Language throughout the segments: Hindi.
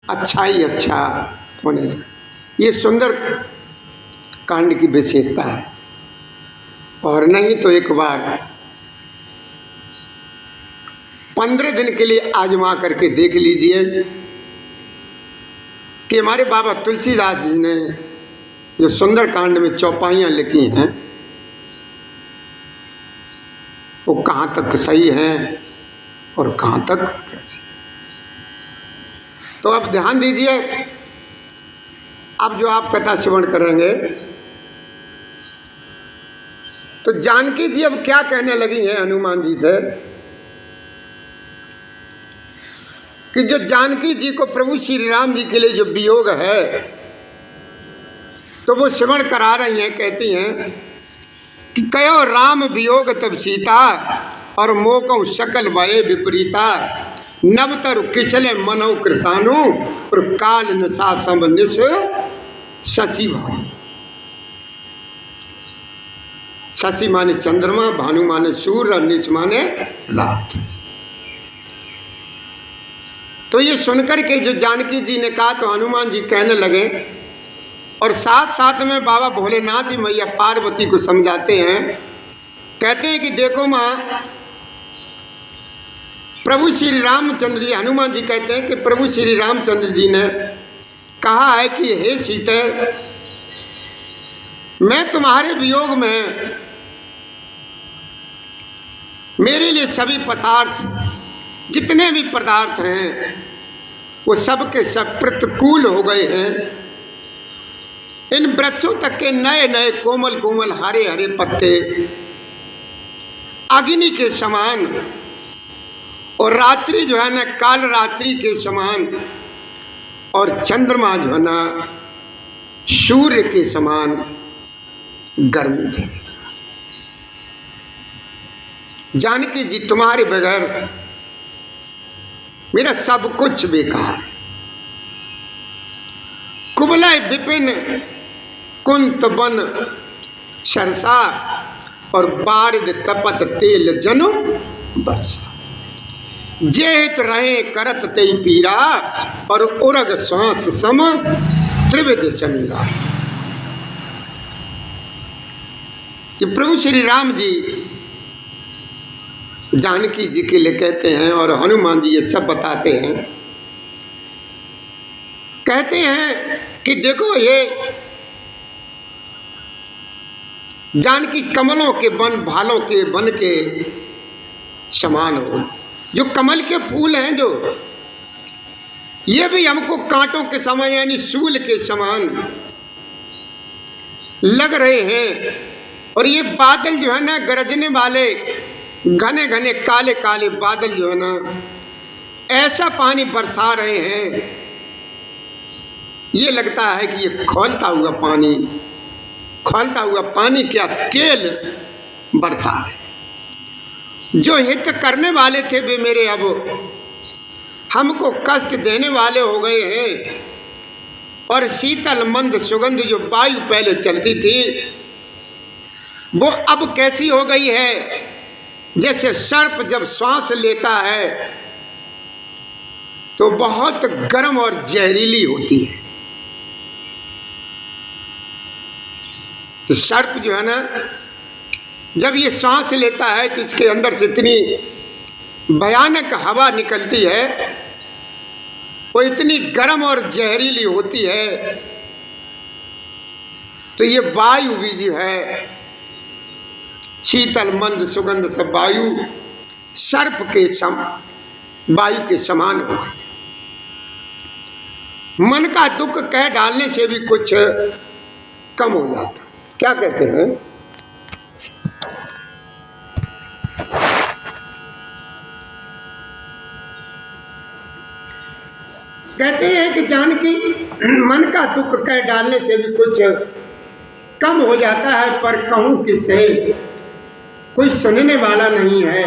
अच्छा ही अच्छा होने लगा। ये सुंदर कांड की विशेषता है। और नहीं तो एक बार 15 दिन के लिए आजमा करके देख लीजिए कि हमारे बाबा तुलसीदास जी ने जो सुंदर कांड में चौपाइयाँ लिखी हैं वो कहाँ तक सही हैं और कहाँ तक कैसे। तो अब ध्यान दीजिए, अब जो आप कथा श्रवण करेंगे तो जानकी जी अब क्या कहने लगी हैं हनुमान जी से कि जो जानकी जी को प्रभु श्री राम जी के लिए जो वियोग है तो वो श्रवण करा रही हैं। कहती हैं कि कयो राम वियोग तब सीता और मोकौ सकल भये विपरीता नवतर किसले मनो कृषाणु और काल निशा सम निश शशि भानु। शशि माने चंद्रमा, भानु माने सूर्य और निश माने रात। तो ये सुनकर के जो जानकी जी ने कहा तो हनुमान जी कहने लगे और साथ साथ में बाबा भोलेनाथ जी मैया पार्वती को समझाते हैं। कहते हैं कि देखो माँ, प्रभु श्री रामचंद्र जी, हनुमान जी कहते हैं कि प्रभु श्री रामचंद्र जी ने कहा है कि हे सीते, मैं तुम्हारे वियोग में मेरे लिए सभी पदार्थ, जितने भी पदार्थ हैं वो सब के सब प्रतिकूल हो गए हैं। इन वृक्षों तक के नए नए कोमल कोमल हरे हरे पत्ते अग्नि के समान और रात्रि जो है ना काल रात्रि के समान और चंद्रमा जो है ना सूर्य के समान गर्मी देने लगा। जानकी जी, तुम्हारे बगैर मेरा सब कुछ बेकार है। कुबलय विपिन कुंत वन सरसा और बारिद तपत तेल जनु बरसा। जेहित रहे करत तेई पीरा और उरग श्वास सम त्रिविध समीरा। कि प्रभु श्री राम जी जानकी जी के लिए कहते हैं और हनुमान जी ये सब बताते हैं। कहते हैं कि देखो ये जानकी कमलों के वन, भालों के वन के समान हो। जो कमल के फूल हैं जो ये भी हमको कांटों के समान यानी सूल के समान लग रहे हैं। और ये बादल जो है ना गरजने वाले घने घने काले काले बादल जो है ना ऐसा पानी बरसा रहे हैं, ये लगता है कि ये खौलता हुआ पानी क्या तेल बरसा रहे। जो हित करने वाले थे वे मेरे अब हमको कष्ट देने वाले हो गए हैं। और शीतल मंद सुगंध जो वायु पहले चलती थी वो अब कैसी हो गई है, जैसे सर्प जब श्वास लेता है तो बहुत गर्म और जहरीली होती है। तो सर्प जो है ना जब ये सांस लेता है तो इसके अंदर से इतनी भयानक हवा निकलती है, वो इतनी गर्म और जहरीली होती है। तो ये वायु भी जो है शीतल मंद सुगंध सब वायु सर्प के वायु के समान हो गए। मन का दुख कह डालने से भी कुछ कम हो जाता। क्या कहते हैं? कहते हैं कि जानकी मन का दुख कह डालने से भी कुछ कम हो जाता है, पर कहूँ किससे, कोई सुनने वाला नहीं है।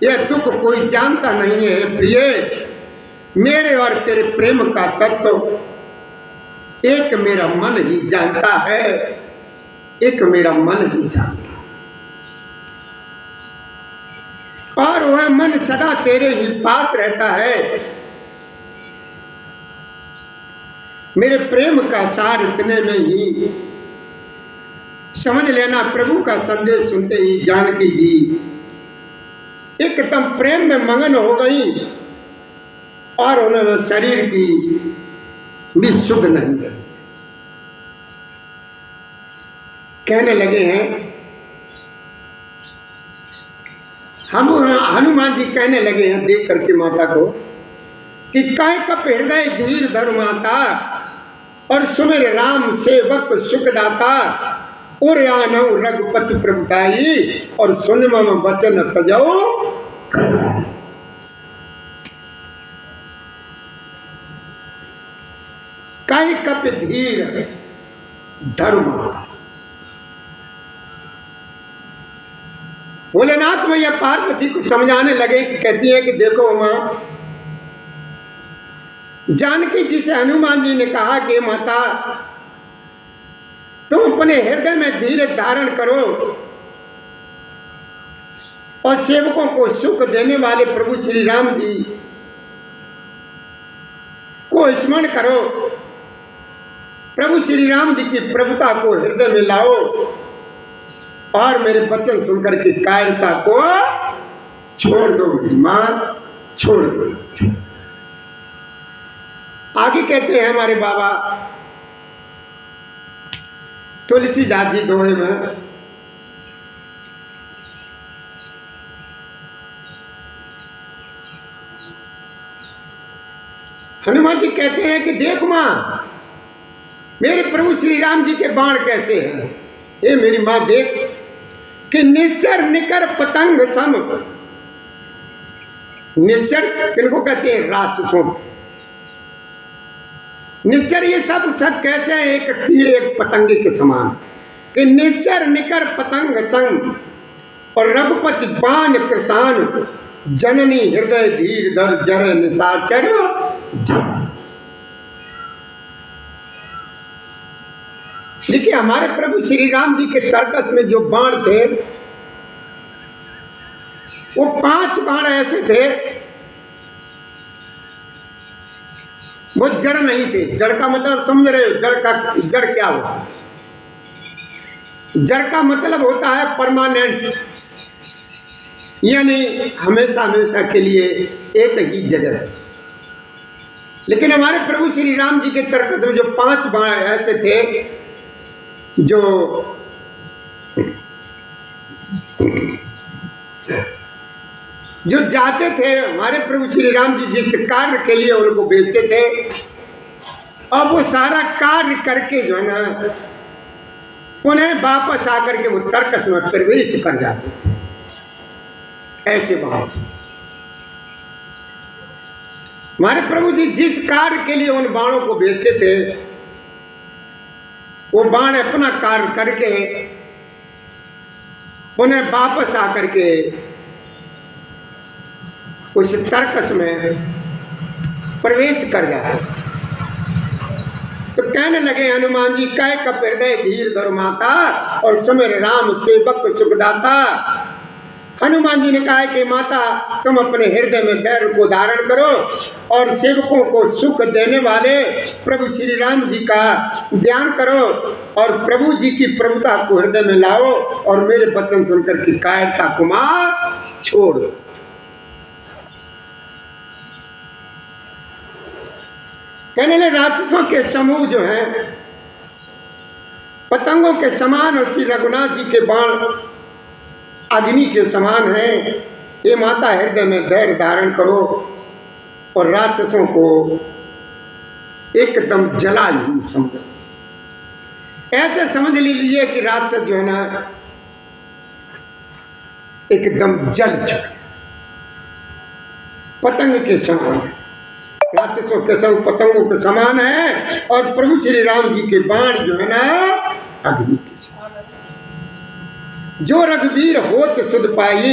यह दुख कोई जानता नहीं है। प्रिय, मेरे और तेरे प्रेम का तत्व एक मेरा मन ही जानता है, एक मेरा मन ही जानता। और वह मन सदा तेरे ही पास रहता है। मेरे प्रेम का सार इतने में ही समझ लेना। प्रभु का संदेश सुनते ही जानकी जी एकदम प्रेम में मगन हो गई और उन्होंने शरीर की भी शुद्ध नहीं कर। कहने लगे हैं हम, हनुमान जी कहने लगे हैं देख करके माता को कि काय कप हृदय धीर धर माता और सुमिर राम सेवक सुखदाता और आनौ रघुपति प्रभुताई और सुन मम वचन तजो। काय कप धीर धर माता। भोलेनाथ मैया पार्वती को समझाने लगे कि कहती है कि देखो मां, जानकी जी से हनुमान जी ने कहा कि माता तुम अपने हृदय में धीरज धारण करो और सेवकों को सुख देने वाले प्रभु श्री राम जी को स्मरण करो। प्रभु श्री राम जी की प्रभुता को हृदय में लाओ और मेरे वचन सुनकर के कायरता को छोड़ दो मां, छोड़ दो। आगे कहते हैं हमारे बाबा तुलसीदास जी दोहे में, हनुमान जी कहते हैं कि देख मां, मेरे प्रभु श्री राम जी के बाण कैसे हैं। ये मेरी मां देख कि निश्चर निकर पतंग सम। निश्चर किनको कहते हैं? राक्षसों। निश्चर ये सब कैसे है? एक कीड़े एक पतंगे के समान कि निश्चर निकर पतंग संग और रघुपति बाण कृसान जननी हृदय धीर धर जर निशाचर। देखिए हमारे प्रभु श्री राम जी के तरकस में जो बाण थे वो 5 बाण ऐसे थे, वो जड़ नहीं थे। जड़ का मतलब समझ रहे हो? जड़ क्या होता है? जड़ का मतलब होता है परमानेंट, यानी हमेशा हमेशा के लिए एक ही जगह। लेकिन हमारे प्रभु श्री राम जी के तरकस में जो 5 बाण ऐसे थे जो जाते थे, हमारे प्रभु श्री राम जी जिस कार्य के लिए उनको भेजते थे, अब वो सारा कार्य करके जो है ना उन्हें वापस आकर के वो तरकस में प्रवेश कर जाते थे। ऐसे बात है। हमारे प्रभु जी जिस कार्य के लिए उन बाणों को भेजते थे वो बाण अपना कार्य करके उन्हें वापस आकर के उस तरकस में प्रवेश कर जाते। तो कहने लगे हनुमान जी, कै कप हृदय धीर धर माता और सुमिर राम सेवक सुखदाता। हनुमान जी ने कहा कि माता तुम अपने हृदय में धैर्य को धारण करो और सेवकों को सुख देने वाले प्रभु श्री राम जी का ध्यान करो और प्रभु जी की प्रभुता को हृदय में लाओ और मेरे वचन सुनकर की कायरता को मां छोड़। कहने लगे राक्षसों के समूह जो हैं पतंगों के समान और श्री रघुनाथ जी के बाण अग्नि के समान है। ये माता हृदय में धैर्य धारण करो और राक्षसों को एकदम जलायु समझो। ऐसे समझ लीजिए कि राक्षस जो है ना एकदम जल चुके, पतंग के समान, राक्षसों के संग पतंगों के समान है और प्रभु श्री राम जी के बाण जो है ना अग्नि के समान। जो रघुवीर होत सुध पाई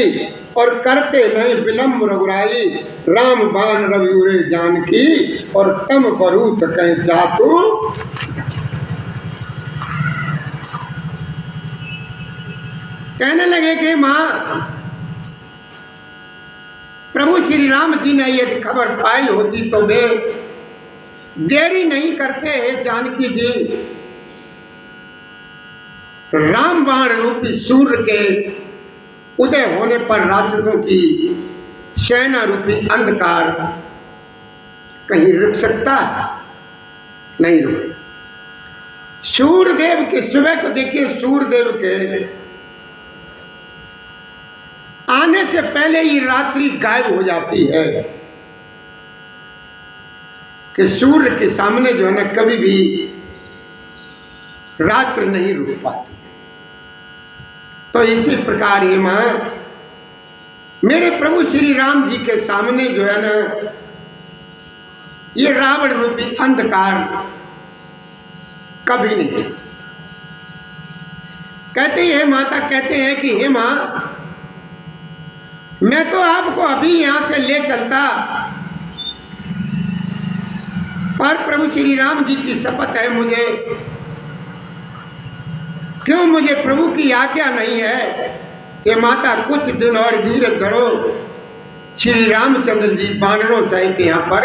और करते नहीं विलम्ब रघुराई, राम बाण रविउरे जानकी और तम बरूत कहीं जातु। कहने लगे कि मां प्रभु श्री राम जी ने यदि खबर पाई होती तो वे देरी नहीं करते हैं जानकी जी। रामबाण रूपी सूर्य के उदय होने पर राक्षसों की सेना रूपी अंधकार कहीं रुक सकता है? नहीं रुक। सूर्यदेव के सुबह को देखिए, सूर्यदेव के आने से पहले ही रात्रि गायब हो जाती है कि सूर्य के सामने जो है ना कभी भी रात्रि नहीं रुक पाती। तो इसी प्रकार ही मां मेरे प्रभु श्री राम जी के सामने जो है ना ये रावण रूपी अंधकार कभी नहीं टिक। कहते हैं माता, कहते हैं कि हे मां, मैं तो आपको अभी यहां से ले चलता, पर प्रभु श्री राम जी की शपथ है मुझे, क्यों मुझे प्रभु की आज्ञा नहीं है कि माता कुछ दिन और धीरज धरो। श्री रामचंद्र जी बानरों सहित यहाँ पर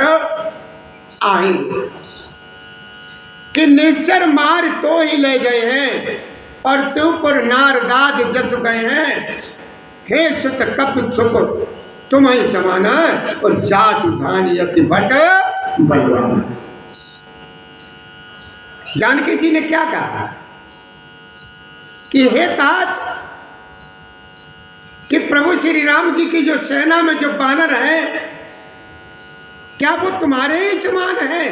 आएंगे कि निश्चर मार तो ही ले गए हैं और त्यों पर नारदाद जस गए हैं। हे सुत कप सुख तुम ही समाना और जात धान यति भट बलवान। जानकी जी ने क्या कहा कि हे तात, कि प्रभु श्री राम जी की जो सेना में जो बानर है क्या वो तुम्हारे ही समान है?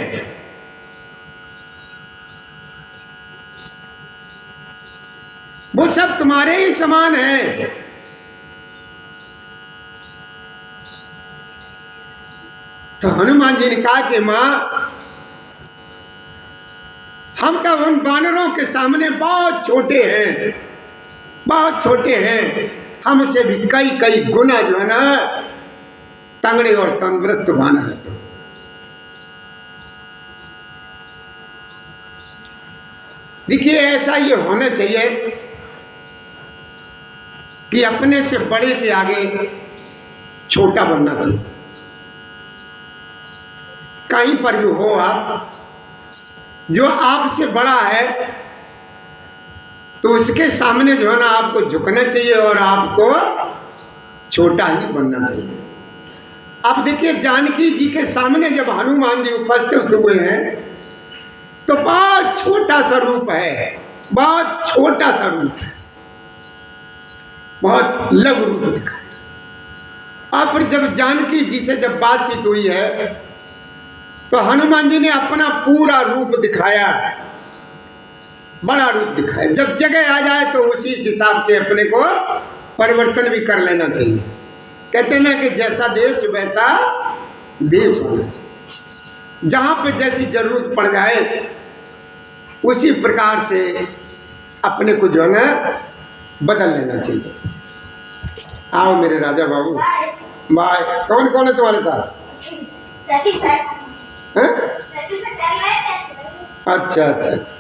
वो सब तुम्हारे ही समान है। तो हनुमान जी ने कहा कि मां, हम तो उन बानरों के सामने बहुत छोटे हैं, बहुत छोटे हैं। हमसे भी कई कई गुना जो है ना तंगड़े और तंदुरुस्त बानर है। देखिए ऐसा ये होना चाहिए कि अपने से बड़े के आगे छोटा बनना चाहिए। कहीं पर भी हो आप, जो आपसे बड़ा है तो उसके सामने जो है ना आपको झुकना चाहिए और आपको छोटा ही बनना चाहिए। अब देखिए जानकी जी के सामने जब हनुमान जी उपस्थित हुए हैं तो बहुत छोटा सा रूप है, बहुत छोटा सा रूप है, बहुत लघु रूप दिखा। और फिर जब जानकी जी से जब बातचीत हुई है तो हनुमान जी ने अपना पूरा रूप दिखाया, बड़ा रूप दिखाया। जब जगह आ जाए तो उसी हिसाब से अपने को परिवर्तन भी कर लेना चाहिए। कहते ना कि जैसा देश वैसा देश होना चाहिए। जहाँ पे जैसी जरूरत पड़ जाए उसी प्रकार से अपने को जो है ना बदल लेना चाहिए। आओ मेरे राजा बाबू। बाय। कौन कौन है तुम्हारे साथ? अच्छा अच्छा अच्छा।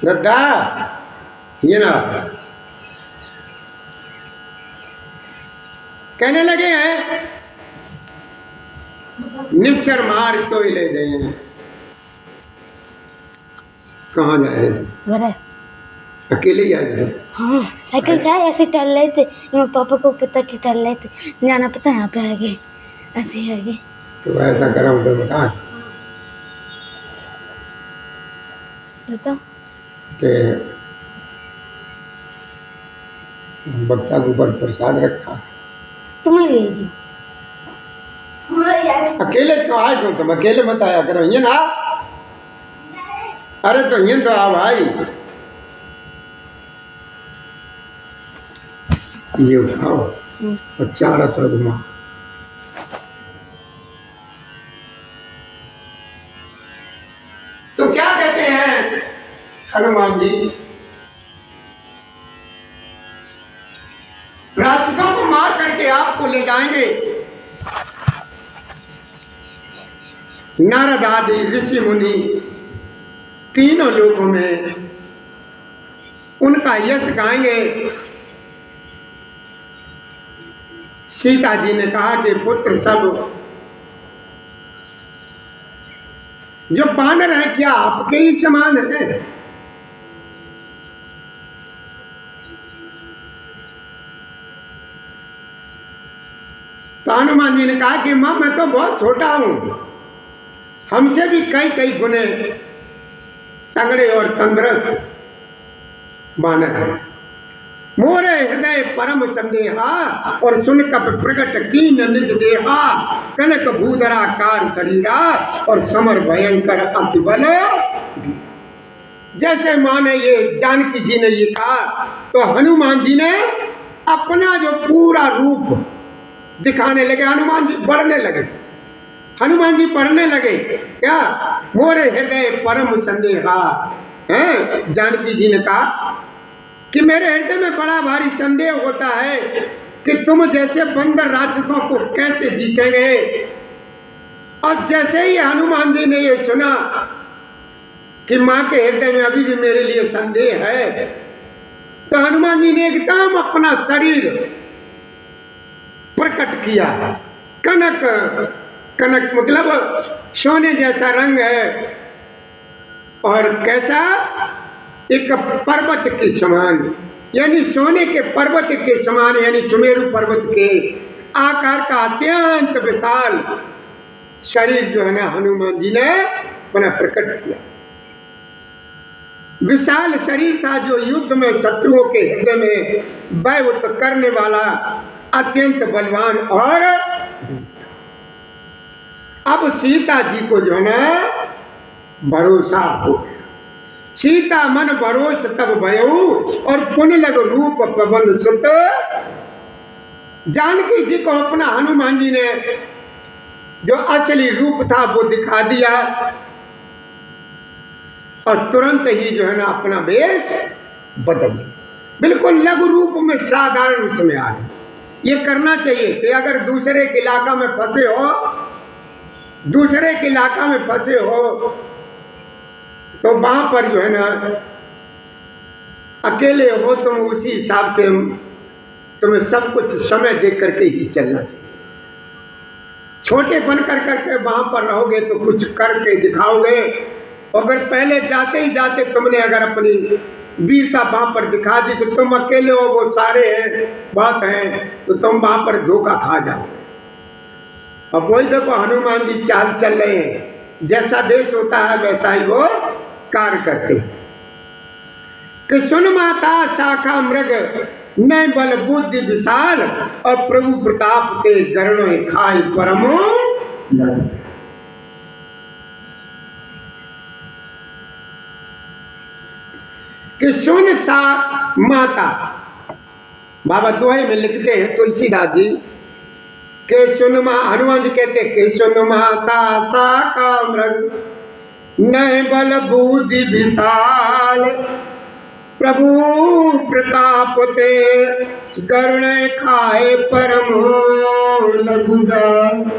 दादा ये ना कहने लगे हैं निश्चर मार तो ही ले गए हैं। कहाँ जा रहे थे? अकेले ही आए थे? हाँ साइकिल से आए, ऐसे टहल रहे थे। मेरे पापा को पता कि टहल रहे थे, जाना पता यहाँ पे आ गए, ऐसे ही आ गए। तो ऐसा करा तो बता कि बक्सा के ऊपर प्रसाद रखा तुम्हारे लिए। अकेले क्यों आए? क्यों तुम अकेले मत आया करो ये ना। अरे तो ये तो आ भाई, ये उठाओ और चारों तरफ घुमाओ। तो क्या कहते हैं हनुमान जी? राक्षसों को मार करके आपको ले जाएंगे। नारद आदि ऋषि मुनि तीनों लोगों में उनका यश गाएंगे सीता जी ने कहा कि पुत्र, सब जो बानर है क्या आपके ही समान है? तो हनुमान जी ने कहा कि मां, मैं तो बहुत छोटा हूं, हमसे भी कई कई गुने तगड़े और तंदुरुस्त बानर है। मोरे हृदय परम संदेहा और सुन कप प्रकट कीन निज देहा, कनक भूधराकार शरीरा और समर भयंकर अति बल। जैसे माने ये जानकी जी ने ये कहा, तो हनुमान जी ने अपना जो पूरा रूप दिखाने लगे। हनुमान जी बढ़ने लगे, हनुमान जी पढ़ने लगे। क्या? मोरे हृदय परम संदेहा है। जानकी जी ने कहा कि मेरे हृदय में बड़ा भारी संदेह होता है कि तुम जैसे बंदर राक्षसों को कैसे जीतेंगे। और जैसे ही हनुमान जी ने ये सुना कि मां के हृदय में अभी भी मेरे लिए संदेह है, तो हनुमान जी ने एकदम अपना शरीर प्रकट किया। कनक, कनक मतलब सोने जैसा रंग है, और कैसा? एक पर्वत के समान, यानी सोने के पर्वत के समान, यानी सुमेरु पर्वत के आकार का अत्यंत विशाल शरीर जो है ना, हनुमान जी ने अपना प्रकट किया। विशाल शरीर था जो युद्ध में शत्रुओं के हृदय में भयभीत करने वाला अत्यंत बलवान। और अब सीता जी को जो है ना भरोसा हो गया। सीता मन भरोस तब भयऊ और पुन लग रूप पवन सुत। जानकी जी को अपना हनुमान जी ने जो असली रूप था वो दिखा दिया, और तुरंत ही जो है ना अपना वेश बदल दिया, बिल्कुल लघु रूप में, साधारण रूप में आ गए। ये करना चाहिए कि अगर दूसरे के इलाका में फंसे हो, दूसरे के इलाका में फंसे हो, तो वहां पर जो है ना अकेले हो तुम, उसी हिसाब से तुम्हें सब कुछ समय देख करके ही चलना चाहिए। छोटे बन कर करके वहां पर रहोगे तो कुछ करके दिखाओगे। अगर पहले जाते ही जाते तुमने अगर अपनी वीरता वहां पर दिखा दी, तो तुम अकेले हो, वो सारे हैं, बात है, तो तुम वहां पर धोखा खा जाओ। अब वही देखो हनुमान जी चाल चल रहे हैं, जैसा देश होता है वैसा ही वो कार्य करते हैं। कि सुन माता शाखा मृग नय बल बुद्धि विशाल, और प्रभु प्रताप के गरुण खाई परमो। कि सुन सा माता, बाबा दोहे में लिखते हैं तुलसीदास जी के सुन मा, हनुमान जी कहते हैं कि सुन माता शाखा मृग नय बल बुद्धि विशाल, प्रभु प्रताप ते गरुण खाए परम लघुदान।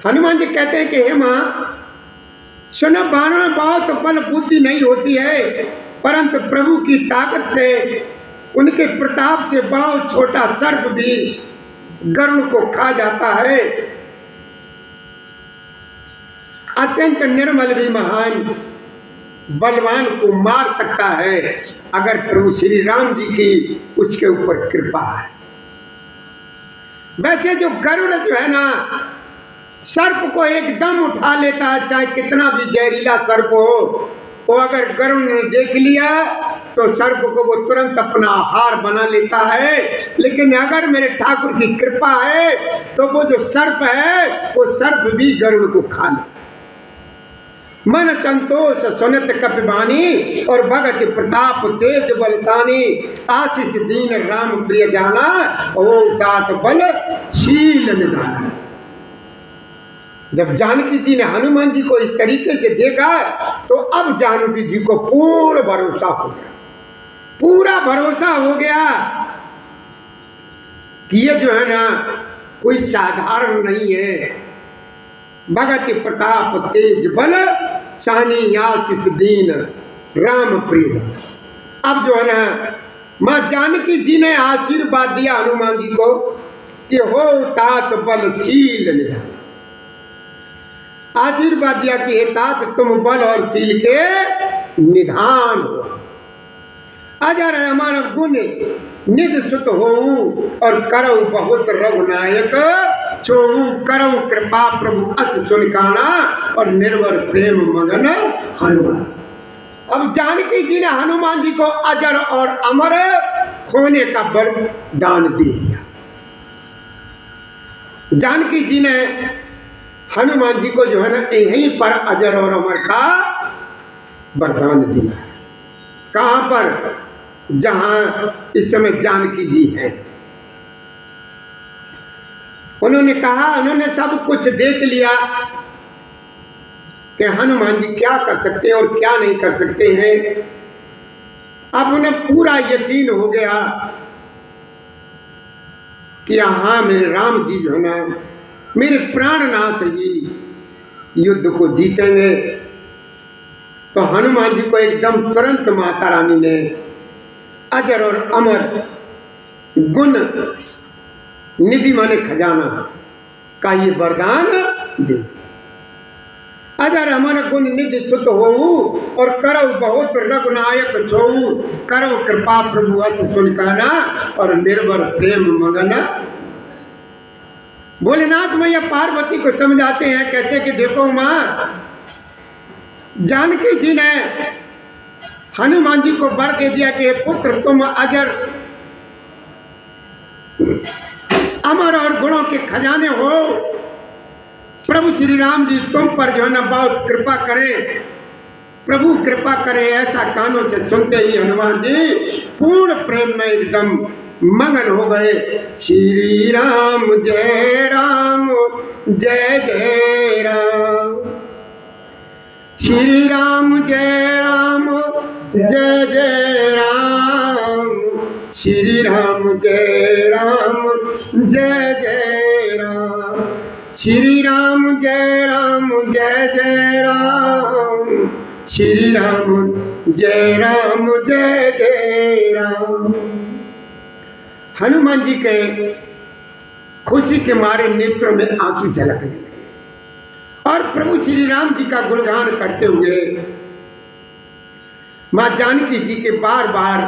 हनुमान जी कहते हैं कि हे मां, सुनो, बानों में बहुत बल बुद्धि नहीं होती है, परंतु प्रभु की ताकत से, उनके प्रताप से बहुत छोटा सर्प भी गरुड़ को खा जाता है। अत्यंत निर्मल भी महान बलवान को मार सकता है, अगर प्रभु श्री राम जी की उसके ऊपर कृपा है। वैसे जो गरुड़ जो है ना, सर्प को एकदम उठा लेता है, चाहे कितना भी जहरीला सर्प हो। वो अगर गरुड़ ने देख लिया तो सर्प को वो तुरंत अपना आहार बना लेता है। लेकिन अगर मेरे ठाकुर की कृपा है तो वो जो सर्प है, वो सर्प भी गरुड़ को खा ले। मन संतोष सुनत कपिबानी और भगत प्रताप तेज बलसानी, आशीष दीन राम प्रिय जाना, ओ दात बल शील निधाना। जब जानकी जी ने हनुमान जी को इस तरीके से देखा तो अब जानकी जी को पूर्ण भरोसा हो गया, पूरा भरोसा हो गया कि ये जो है ना कोई साधारण नहीं है। भगत प्रताप तेज बल सानी आशीष दीन राम प्रिय। अब जो है ना माँ जानकी जी ने आशीर्वाद दिया हनुमान जी को कि हो तात बलशील निधान। आशीर्वाद दिया कि हे तात तुम बल और शील के निधान हो। अजर अमर गुण निध सुत हो और करऊ बहुत रघुनायक छोऊ। करऊ कृपा प्रभु अस सुन काना और निर्भर प्रेम मगन हनुमान। अब जानकी जी ने हनुमान जी को अजर और अमर होने का वरदान दे दिया। जानकी जी ने हनुमान जी को जो है ना यहीं पर अजर और अमर का वरदान दिया। कहां पर? जहां इस समय जानकी जी हैं। उन्होंने कहा, उन्होंने सब कुछ देख लिया कि हनुमान जी क्या कर सकते हैं और क्या नहीं कर सकते हैं। अब उन्हें पूरा यकीन हो गया कि हाँ मेरे राम जी जो है ना, मेरे प्राणनाथ जी युद्ध को जीतेंगे। तो हनुमान जी को एकदम तुरंत माता रानी ने अजर और अमर गुण निधि माने खजाना का ये वरदान दे। अजर अमर गुण निधि सुत होऊ और करऊ बहुत रघुनायक छोऊ। करऊ कृपा प्रभु अस सुन काना और निर्भर प्रेम मगन। भोलेनाथ मैया पार्वती को समझाते हैं, कहते कि देखो मां, जानकी जी ने हनुमान जी को वर दे दिया कि पुत्र तुम अजर अमर और गुणों के खजाने हो। प्रभु श्री राम जी तुम पर जो है ना बहुत कृपा करें, प्रभु कृपा करें। ऐसा कानों से सुनते ही हनुमान जी पूर्ण प्रेम में एकदम मगन हो गए। श्री राम जय जय राम, श्री राम जय जय राम, श्री राम जय जय राम, श्री राम जय जय राम, श्री राम जय जय राम। हनुमान जी के खुशी के मारे नेत्रों में आंसू झलकने लगे और प्रभु श्री राम जी का गुणगान करते हुए मां जानकी जी के बार बार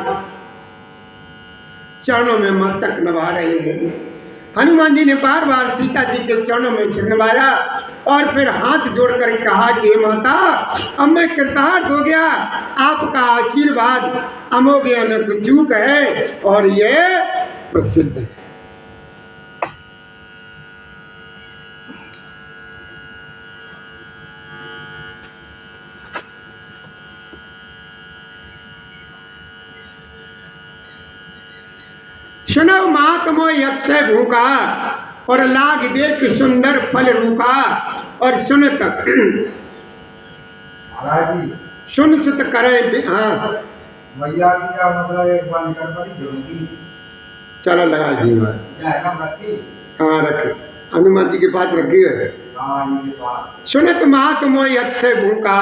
चरणों में मस्तक नवा रहे हैं। हनुमान जी ने बार बार सीता जी के चरणों में सिर नवाया और फिर हाथ जोड़कर कहा कि माता, अब मैं कृतार्थ हो गया, आपका आशीर्वाद अमोघ अनक चूक है और ये प्रसिद्ध है। सुनो महात्मो यक्षय भूखा और लाग देख सुंदर फल रूखा और सुनत सुन सुत करे। हाँ मैया की क्या मतलब एक बंद कर पड़ी जोगी। चलो लगा दी हाँ रखे हनुमान जी के पास रखी है। सुनत महात्मो यक्षय भूखा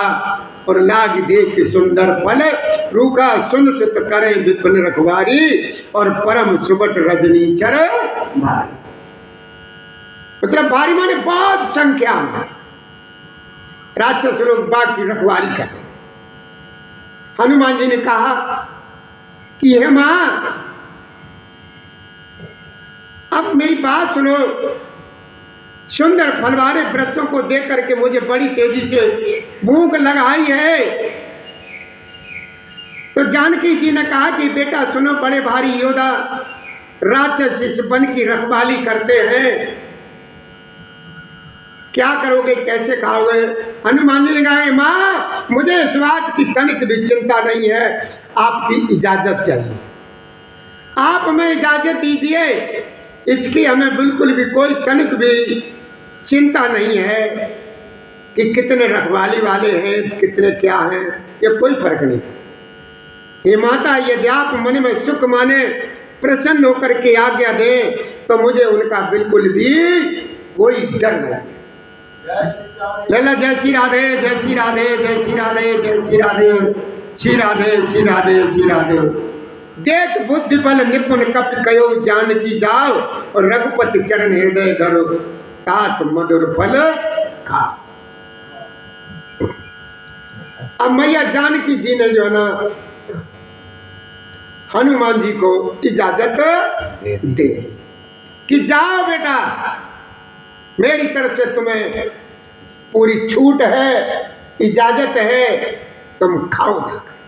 और लाग देख सुंदर फल रूखा। सुन सुत करे विपिन रखवारी और परम सुबट रजनी चर भारी। मतलब भारी माने बहुत संख्या में राक्षस लोग बाघ की रखवारी करते। हनुमान जी ने कहा कि हे मां, अब मेरी बात सुनो। सुंदर फल वाले वृक्षों को देख करके मुझे बड़ी तेजी से भूख लगाई है। तो जानकी जी ने कहा कि बेटा सुनो, बड़े भारी योद्धा राक्षस इस वन की रखवाली करते हैं, क्या करोगे, कैसे खाओगे? हनुमान जी ने कहा माँ, मुझे इस बात की तनिक भी चिंता नहीं है, आपकी इजाजत चाहिए। आप हमें इजाजत दीजिए, इसकी हमें बिल्कुल भी कोई तनिक भी चिंता नहीं है कि कितने रखवाली वाले हैं, कितने क्या हैं, ये कोई फर्क नहीं। हे माता, यदि आप मन में सुख माने प्रसन्न होकर के आज्ञा दें तो मुझे उनका बिल्कुल भी कोई डर नहीं। लला जय श्री राधे, जय श्री राधे, जय श्री राधे, जय श्री राधे, श्री राधे, श्री राधे, श्री राधे। देख बुद्धि बल निपुण कप कयो जान की जाओ और रघुपति चरण हृदय धरो तात मधुर फल खा। अब मैया जानकी जी ने जो है ना हनुमान जी को इजाजत दे कि जाओ बेटा, मेरी तरफ से तुम्हें पूरी छूट है, इजाजत है, तुम खाओ जाकर।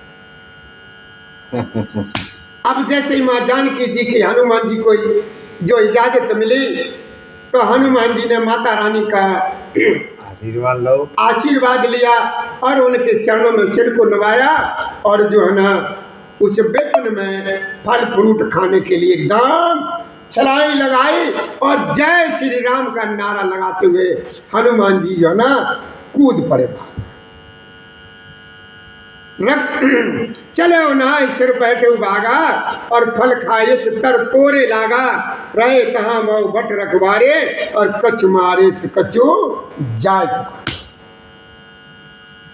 अब जैसे ही मां जानकी जी की हनुमान जी को जो इजाजत मिली तो हनुमान जी ने माता रानी का आशीर्वाद लिया और उनके चरणों में सिर को नवाया और जो है ना उस बेपन में फल फ्रूट खाने के लिए एकदम छलाई लगाई और जय श्री राम का नारा लगाते हुए हनुमान जी जो है ना कूद पड़े। चले उन्हाय सिर बैठे भागा और फल खाए तर तोरे लागा रहे कहाँ मऊ भट रखवारे और कछ मारे कछु जाए।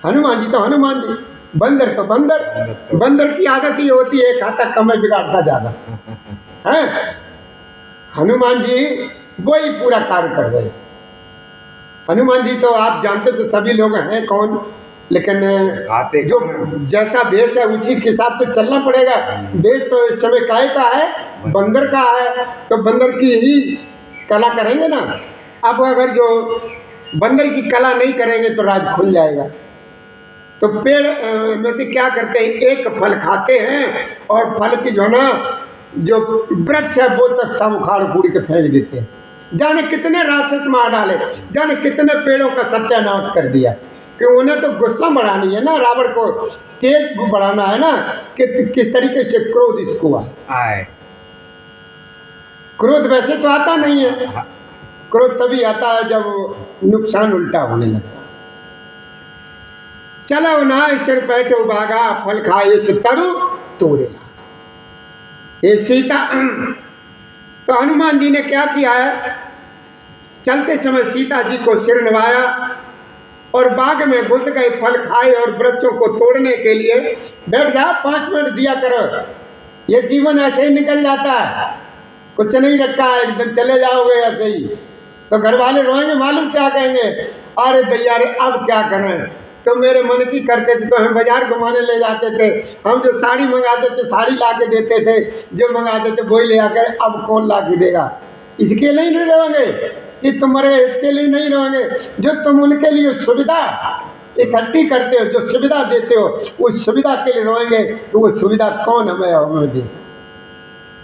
हनुमान जी तो हनुमान जी, बंदर तो बंदर, बंदर की आदत ही होती है खाता कम बिगाड़ता ज्यादा है। हनुमान जी वही पूरा कार्य कर रहे। हनुमान जी तो आप जानते तो सभी लोग हैं कौन, लेकिन जो जैसा भेष है उसी के हिसाब से चलना पड़ेगा। भेष तो इस समय काहे का है, बंदर का है, तो बंदर की ही कला करेंगे ना। अब अगर जो बंदर की कला नहीं करेंगे तो राज खुल जाएगा। तो पेड़ में से क्या करते हैं, एक फल खाते हैं और फल की जो ना जो वृक्ष है वो तक सब उखाड़ उखूड़ के फेंक देते हैं। जाने कितने राक्षस मार डाले, जाने कितने पेड़ों का सत्यानाश कर दिया। कि उन्हें तो गुस्सा बढ़ानी है ना, रावण को तेज बढ़ाना है ना कि किस तरीके से क्रोध इसको आए। क्रोध वैसे तो आता नहीं है, क्रोध तभी आता है जब नुकसान उल्टा होने लगता। चलो ना सिर बैठे भागा फल खाए तरु तोरे। ये सीता तो हनुमान जी ने क्या किया है, चलते समय सीता जी को सिर नवाया और बाग में घुस गए, फल खाए और वृक्षों को तोड़ने के लिए बैठ जा। 5 मिनट दिया करो, ये जीवन ऐसे ही निकल जाता है, कुछ नहीं रखा है, एकदम चले जाओगे ऐसे ही तो घर वाले रोएंगे, मालूम क्या कहेंगे, अरे दैया रे अब क्या करें, तो मेरे मन की करते थे तो हम बाजार घुमाने ले जाते थे, हम जो साड़ी मंगाते थे साड़ी ला के देते थे, जो मंगाते थे वही ले आकर, अब कौन ला के देगा। इसके लिए नहीं रोएंगे कि तुम मरे, इसके लिए नहीं रोएंगे जो तुम उनके लिए सुविधा इकट्ठी करते हो, जो सुविधा देते हो उस सुविधा के लिए रोएंगे तो वो सुविधा कौन हमें दे।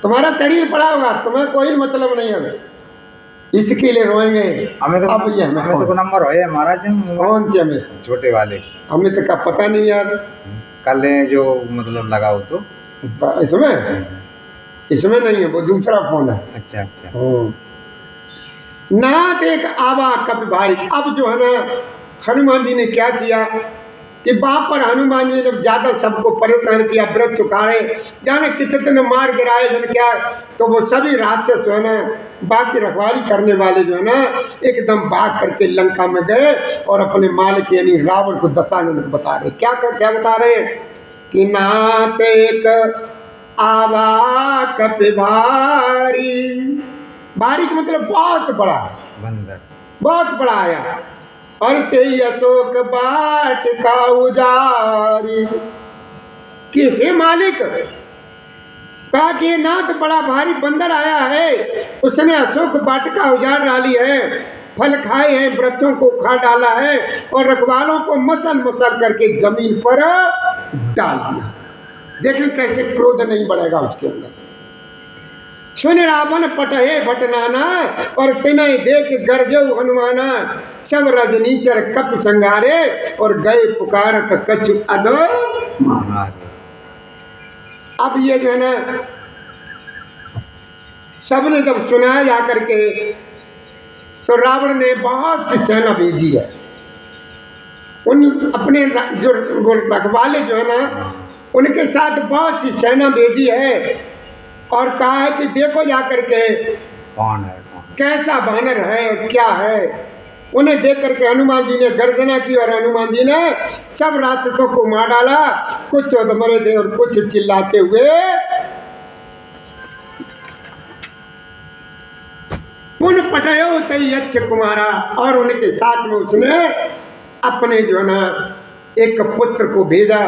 तुम्हारा शरीर पड़ा होगा, तुम्हें कोई मतलब नहीं है, इसके लिए रोएंगे। हमें तो अब ये हमें तो नंबर है महाराज, कौन से हमें छोटे वाले, हमें तो क्या पता नहीं यार। कल जो मतलब लगाओ तो इसमें नहीं है, वो दूसरा फोन है। अच्छा अच्छा। नाथ एक आवा कप भारी। अब जो है ना हनुमान जी ने क्या किया कि वहां पर हनुमान जी ने ज्यादा सबको परेशान किया, वृक्ष उखाड़े, जाने कितने मार गिराए जन क्या, तो वो सभी राक्षस जो है ना बाकी रखवाली करने वाले जो है ना एकदम भाग करके लंका में गए और अपने मालिक यानी रावण को दशानंद बता रहे। क्या बता रहे कि नाथ एक आवा कप भारी। भारी का मतलब बहुत बड़ा, बंदर बहुत बड़ा आया और ते अशोक बाट का उजारी कि हे मालिक, कहा कि नाथ बड़ा भारी बंदर आया है, उसने अशोक बाट का उजाड़ डाली है, फल खाए हैं, वृक्षों को उखाड़ डाला है और रखवालों को मसल मसल करके जमीन पर डाल दिया। देखिए कैसे क्रोध नहीं बढ़ेगा उसके अंदर। सुन रावण पटहे भटनाना और तिनय देख गरजौ हनुमाना, सब रजनीचर कप संगारे और गए पुकारत कछु अधो। अब ये जो है ना सबने जब सुनाया जा करके तो रावण ने बहुत सी सेना भेजी है, उन अपने जो रखवाले जो है ना उनके साथ बहुत सी सेना भेजी है और कहा है कि देखो जाकर के कौन है, कैसा बानर है और क्या है। उन्हें देख करके हनुमान जी ने गर्जना की और हनुमान जी ने सब राक्षसों को मार डाला, कुछ मरे थे और कुछ चिल्लाते हुए पटयो तई यक्ष कुमारा, और उनके साथ में उसने अपने जो है ना एक पुत्र को भेजा,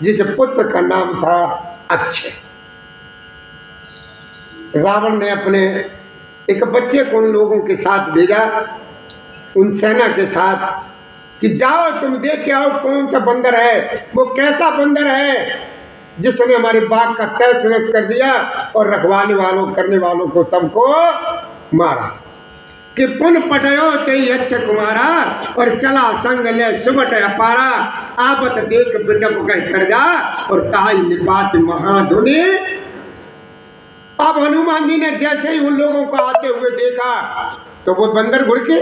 जिस पुत्र का नाम था अक्षय। रावण ने अपने एक बच्चे को उन लोगों के साथ भेजा, उन सेना के साथ, कि जाओ तुम देख के आओ कौन सा बंदर है, वो कैसा बंदर है जिसने हमारे बाग का तहस नहस कर दिया और रखवाले वालों करने वालों को सबको मारा। कि पुन पटयो ते यक्ष कुमारा, और चला संग ले सुबट अपारा, आपत देख बिडप कह कर जा, और ताई निपात महाधुनि। अब हनुमान जी ने जैसे ही उन लोगों को आते हुए देखा तो वो बंदर घुड़की,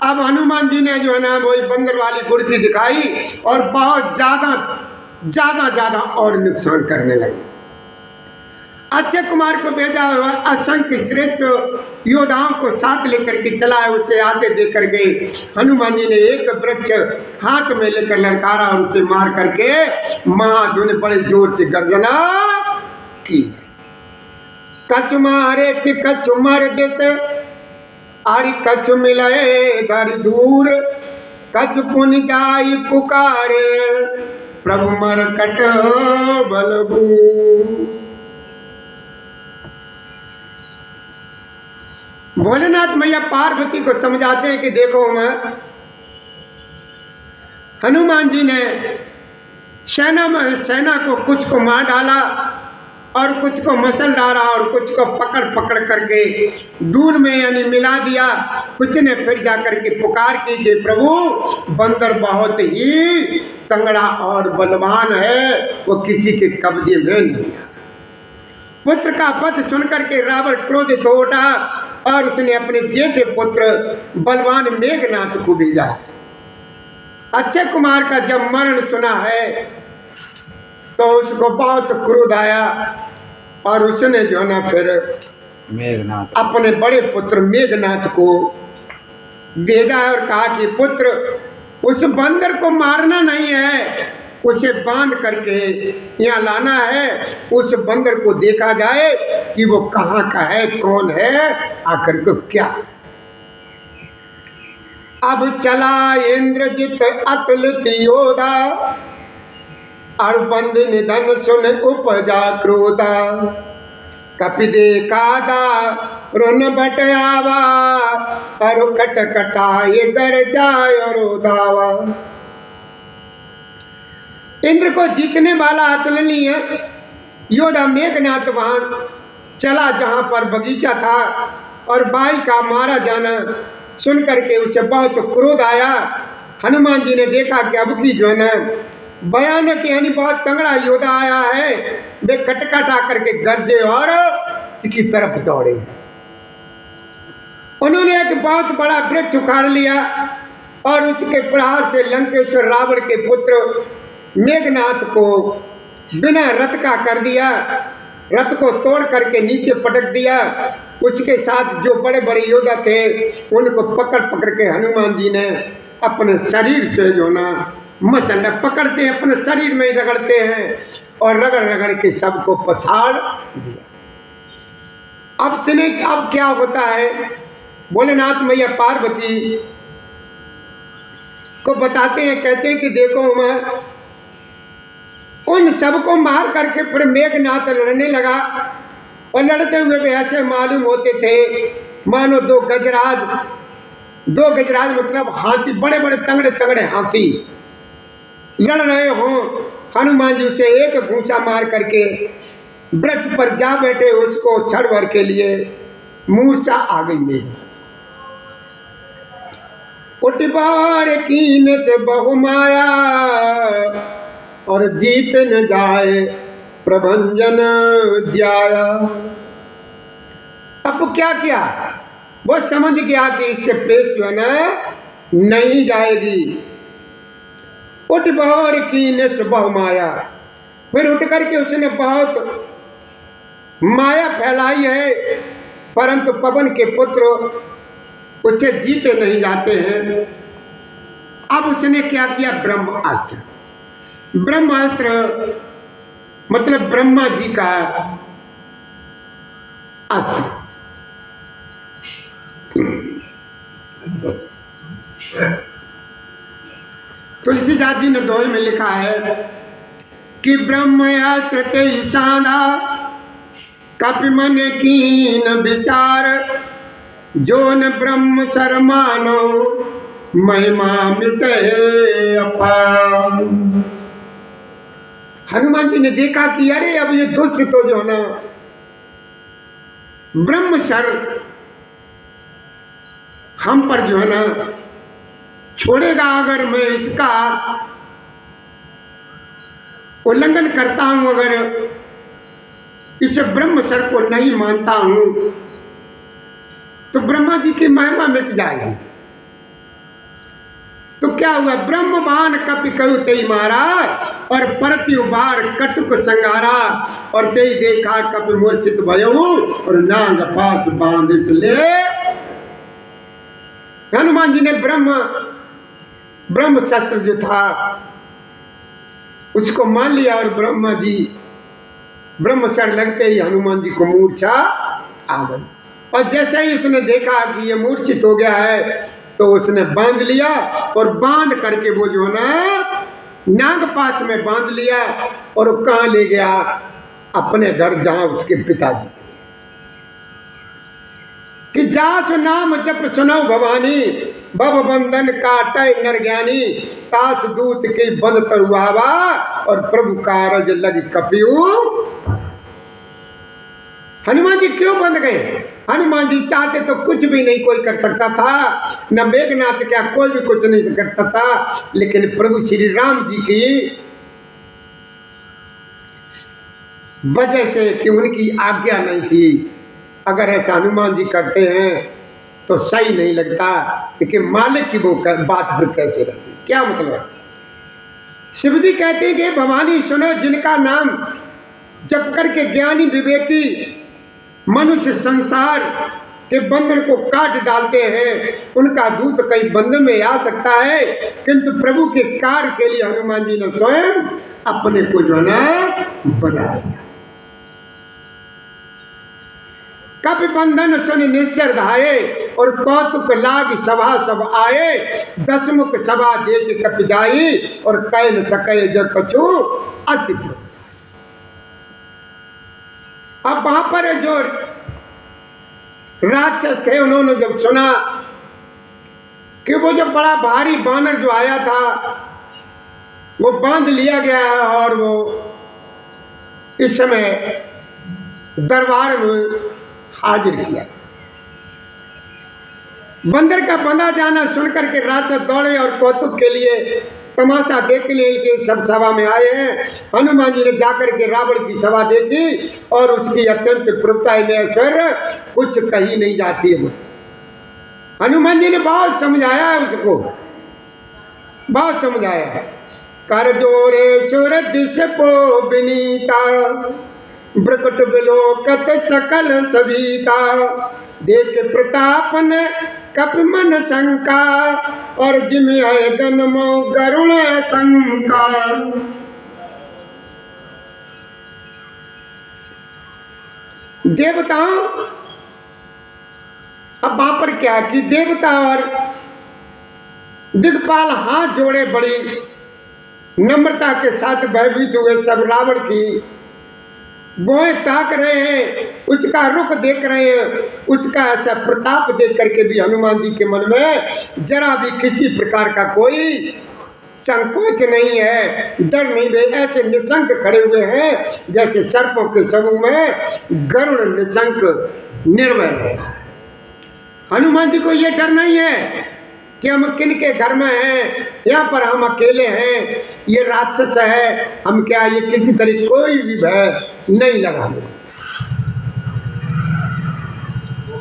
अब हनुमान जी ने जो है ना वही बंदर वाली घुड़की दिखाई और बहुत ज्यादा और नुकसान करने लगे। अक्षय कुमार को भेजा हुआ असंख्य श्रेष्ठ योद्धाओं को साथ लेकर के चला है, उसे आते देख कर गए। हनुमान जी ने एक वृक्ष हाथ में लेकर ललकारा और उसे मार करके महाधुन बड़े जोर से गर्जना की। कछ मारे थी कछ मर देते, आरी कछ मिले धर दूर, कछ पुन जाई पुकारे, प्रभु मर कट बलबू। भोलेनाथ मैया पार्वती को समझाते हैं कि देखो मैं, हनुमान जी ने सेना को कुछ को मार डाला और कुछ को मसल डाला और कुछ को पकड़ करके दूर में यानी मिला दिया। कुछ ने फिर जाकर के पुकार की कि प्रभु बंदर बहुत ही तंगड़ा और बलवान है, वो किसी के कब्जे में नहीं है। पुत्र का वध सुनकर के रावण क्रोधित हो उठा और उसने अपने जेठे पुत्र बलवान मेघनाथ को भेजा। अक्षय कुमार का जब मरण सुना है तो उसको बहुत क्रोध आया और उसने जो है ना फिर मेघनाथ अपने बड़े पुत्र मेघनाथ को भेजा और कहा कि पुत्र उस बंदर को मारना नहीं है, उसे बांध करके यहाँ लाना है, उस बंदर को देखा जाए कि वो कहाँ का है, कौन है, आखिर को क्या। अब चला इंद्रजित अतुलित योधा, और बंद निधन सुन उपजा क्रोधा, कपि देखादा रुन बट आवा, और कट कटाए डर जाय और धावा। इंद्र को जीतने वाला अतुलनीय योद्धा मेघनाथ वहां चला जहां पर बगीचा था, और बाई का मारा जाना सुन करके उसे बहुत क्रोध आया। हनुमान जी ने देखा कि अब की जो है ना भयानक यानी बहुत तगड़ा योद्धा आया है, वे कटकटा करके गरजे और उसकी तरफ दौड़े। उन्होंने एक बहुत बड़ा वृक्ष उखाड़ लिया और उसके प्रहार से लंकेश्वर रावण के पुत्र मेघनाथ को बिना रथ का कर दिया, रथ को तोड़ करके नीचे पटक दिया। उसके साथ जो बड़े बड़े योद्धा थे उनको पकड़ के हनुमान जी ने अपने शरीर से जो ना मसल पकड़ते हैं, अपने शरीर में ही रगड़ते हैं और रगड़ के सबको पछाड़ दिया। अब क्या होता है, भोलेनाथ मैया पार्वती को बताते हैं, कहते हैं कि देखो मैं उन सबको मार करके फिर मेघनाथ लड़ने लगा, और लड़ते हुए भी ऐसे मालूम होते थे मानो दो गजराज मतलब हाथी, बड़े बड़े तगड़े हाथी लड़ रहे हों। हनुमान जी से एक घूंसा मार करके वृक्ष पर जा बैठे, उसको क्षण भर के लिए मूर्छा आ गई मेघ। उठबार कीन से बहुमाया, और जीत न जाए प्रभंजन ज्याया। अब क्या किया, वो समझ गया कि इससे पेश जो है ना नहीं जाएगी। उठ बहोर कीन से बहुमाया, फिर उठ करके उसने बहुत माया फैलाई है, परंतु पवन के पुत्र उससे जीते नहीं जाते हैं। अब उसने क्या किया, ब्रह्मास्त्र मतलब ब्रह्मा जी का अस्त्र। तुलसीदास जी ने दोहे में लिखा है कि ब्रह्मयात्र के साधा कपि मन कीन विचार, जो न ब्रह्म सर मानो महिमा मिटे अपार। हनुमान जी ने देखा कि अरे अब ये दुष्ट तो जो है ना ब्रह्म सर हम पर जो है ना छोड़ेगा, अगर मैं इसका उल्लंघन करता हूं, अगर इस ब्रह्म सर को नहीं मानता हूं तो ब्रह्मा जी की महिमा मिट जाएगी। तो क्या हुआ, ब्रह्मवान कपि कहु तेई मारा, और परति उबार कटुक संगारा, और तेई देखा कपि मूर्छित भयउ, और नाग पास बांधिस ले। हनुमान जी ने ब्रह्म शस्त्र जो था उसको मान लिया, और ब्रह्मा जी ब्रह्म शर लगते ही हनुमान जी को मूर्छा आ गई। और जैसे ही उसने देखा कि ये मूर्छित हो गया है तो उसने बांध लिया, और बांध करके वो जो है ना नागपाश में बांध लिया, और वो कहाँ ले गया, अपने घर जहां उसके पिताजी कि जास नाम जप सुनो भवानी, बब बंधन काटे नर ज्ञानी, तास दूत की बंद तरुआवा, और प्रभु कारज लग कपियु। हनुमान जी क्यों बंद गए? हनुमान जी चाहते तो कुछ भी नहीं कोई कर सकता था, न मेघनाथ क्या कोई भी कुछ नहीं करता था, लेकिन प्रभु श्री राम जी की वजह से कि उनकी आज्ञा नहीं थी। अगर ऐसा हनुमान जी करते हैं तो सही नहीं लगता, लेकिन मालिक की वो बात फिर कैसे रहती, क्या मतलब है? शिव जी कहते हैं कि भवानी सुनो, जिनका नाम जप करके ज्ञानी विवेकी मनुष्य संसार के बंधन को काट डालते हैं, उनका दूत कई बंधन में आ सकता है, किंतु प्रभु के कार्य के लिए हनुमान जी ने स्वयं अपने को जो है बना दिया। कपि बंधन सुन निश्चर धाये, और कौतुक लाग सभा सब आए, दसमुख सभा देख कपि जाई, और कह न सके जग कछु अति। अब वहां पर जो राक्षस थे उन्होंने जब सुना कि वो जो बड़ा भारी बानर जो आया था वो बांध लिया गया है, और वो इस समय दरबार में हाजिर किया। बंदर का बंधा जाना सुनकर के राक्षस दौड़े और कौतुक के लिए तमाशा देखने के सब सभा में आए हैं। हनुमान जी ने जाकर के रावण की सभा देखी, और उसकी अत्यंत क्रूरता कुछ कही नहीं जाती है। हनुमान जी ने बहुत समझाया है उसको, बहुत समझाया है। कर जोरे सुर दिश पो विनीता, ब्रकट बिलोकत सकल सभीता, देख प्रतापन कपि मन शंका, और जिम है गनमो गरुण शंका। देवताओं, अब वहां पर क्या कि देवता और दिग्पाल हाथ जोड़े बड़ी नम्रता के साथ भयभीत हुए, सब रावण की बोए ताक रहे हैं, उसका रुख देख रहे हैं, उसका ऐसा प्रताप देख करके भी हनुमान जी के मन में जरा भी किसी प्रकार का कोई संकोच नहीं है, डर नहीं है। ऐसे निशंक खड़े हुए हैं जैसे सर्पों के समूह में गरुड़ निशंक निर्भय रहता है। हनुमान जी को ये डर नहीं है कि हम किन के घर में हैं, यहाँ पर हम अकेले हैं, ये राक्षस है, हम क्या, ये किसी तरह कोई भी भय नहीं लगा।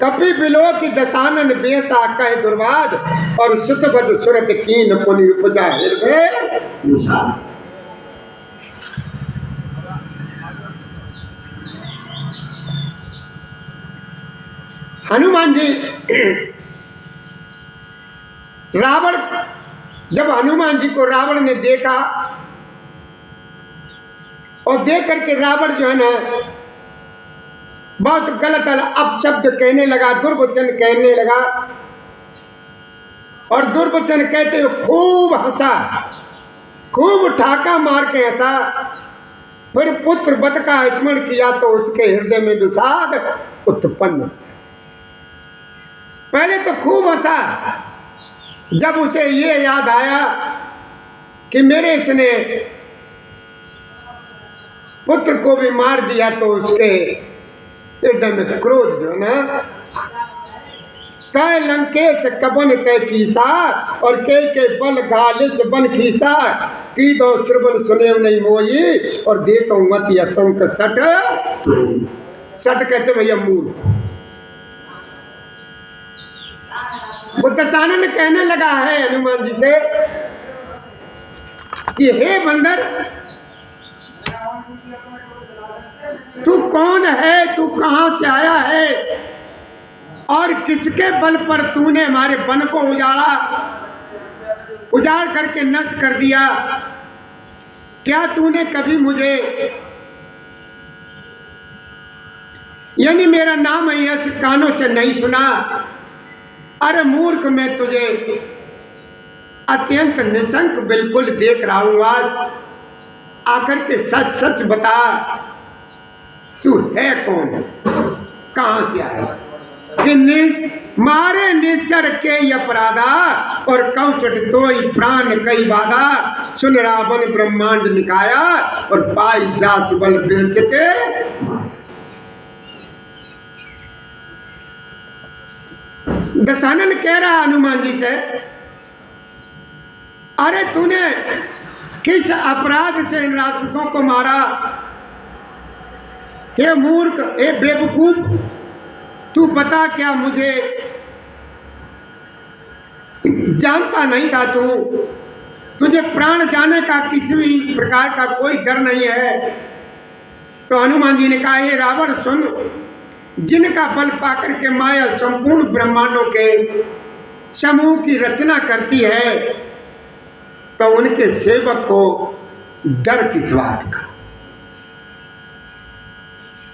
कपि बिलो की दशानन बेसा कहे दुर्वाद, और सुतबद सुरत कीन पुनि उपजा हृदय निषाद। हनुमान जी रावण, जब हनुमान जी को रावण ने देखा और देख करके रावण जो है ना बहुत गलत अपशब्द कहने लगा, दुर्वचन कहने लगा, और दुर्वचन कहते हुए खूब हंसा। खूब ठाका मार के हंसा। फिर पुत्र वध का स्मरण किया तो उसके हृदय में विषाद उत्पन्न। पहले तो खूब हंसा, जब उसे ये याद आया कि मेरे इसने पुत्र को भी मार दिया, तो उसके हृदय में क्रोध जो ना, कह लंकेश कबन तय कीसा और के बल घालिश बन खीसा की दो श्रवण सुने नहीं मोई और देखो मत असंक सट। सट कहते भैया मूर्ख। बुद्धसानंद कहने लगा है हनुमान जी से कि हे बंदर, तू कौन है, तू कहां से आया है और किसके बल पर तूने हमारे वन को उजाड़ करके नष्ट कर दिया? क्या तूने कभी मुझे, यानी मेरा नाम यश कानों से नहीं सुना? अरे मूर्ख, मैं तुझे अत्यंत निशंक बिल्कुल देख रहा हूं। आज आकर के सच सच बता, तू है कौन, कहां से आया? कि मारे निश्चर के अपराधा और कौशट तो प्राण कई बाधा। सुन रावण ब्रह्मांड निकाया और पाई जास बल बिरचते। दशानन कह रहा हनुमान जी से, अरे तूने किस अपराध से इन राक्षसों को मारा? हे मूर्ख, हे बेवकूफ, तू बता, क्या मुझे जानता नहीं था? तुझे प्राण जाने का किसी भी प्रकार का कोई डर नहीं है? तो हनुमान जी ने कहा, हे रावण सुन, जिनका बल पाकर के माया संपूर्ण ब्रह्मांडों के समूह की रचना करती है, तो उनके सेवक को डर किस बात का?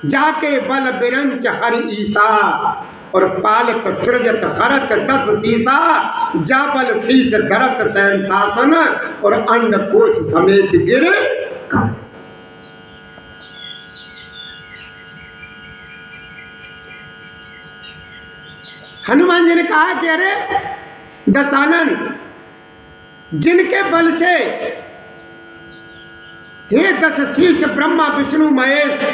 जाके बल बिरंच हरि ईसा और पालत सृजत हरत दस सीसा। जा बल शीश धरत सहन शासन और अंड कोश समेत गिरे। हनुमान जी ने कहा कि अरे दशानन, जिनके बल से हे दस शीश ब्रह्मा विष्णु महेश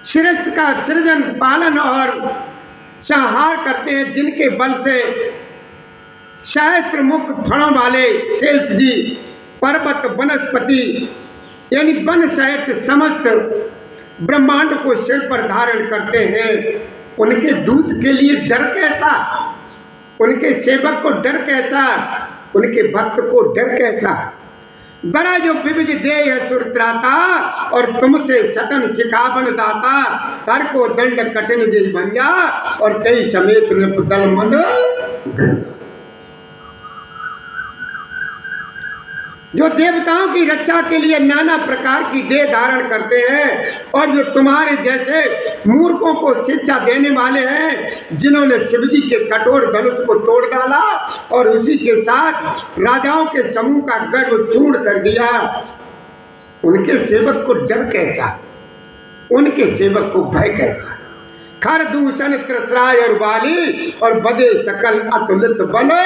सृष्टि का सृजन पालन और संहार करते हैं, जिनके बल से सहस्त्र मुख फणों वाले शेष जी पर्वत वनस्पति यानी वन सहित समस्त ब्रह्मांड को सिर पर धारण करते हैं, उनके दूत के लिए डर कैसा? उनके सेवक को डर कैसा? उनके भक्त को डर कैसा? बड़ा जो विविध देह सुरत्राता और तुमसे सटन सिखावन दाता। हर को दंड कठिन जिस भंजा और कई समेत दल मद। जो देवताओं की रक्षा के लिए नाना प्रकार की देह धारण करते हैं और जो तुम्हारे जैसे मूर्खों को शिक्षा देने वाले हैं, जिन्होंने शिवजी के कठोर धनुष को तोड़ डाला और उसी के साथ राजाओं के समूह का गर्व चूर्ण कर दिया, उनके सेवक को डर कैसा? उनके सेवक को भय कैसा? खर दूषण त्रसराय और बाली और बदे सकल अतुलित बल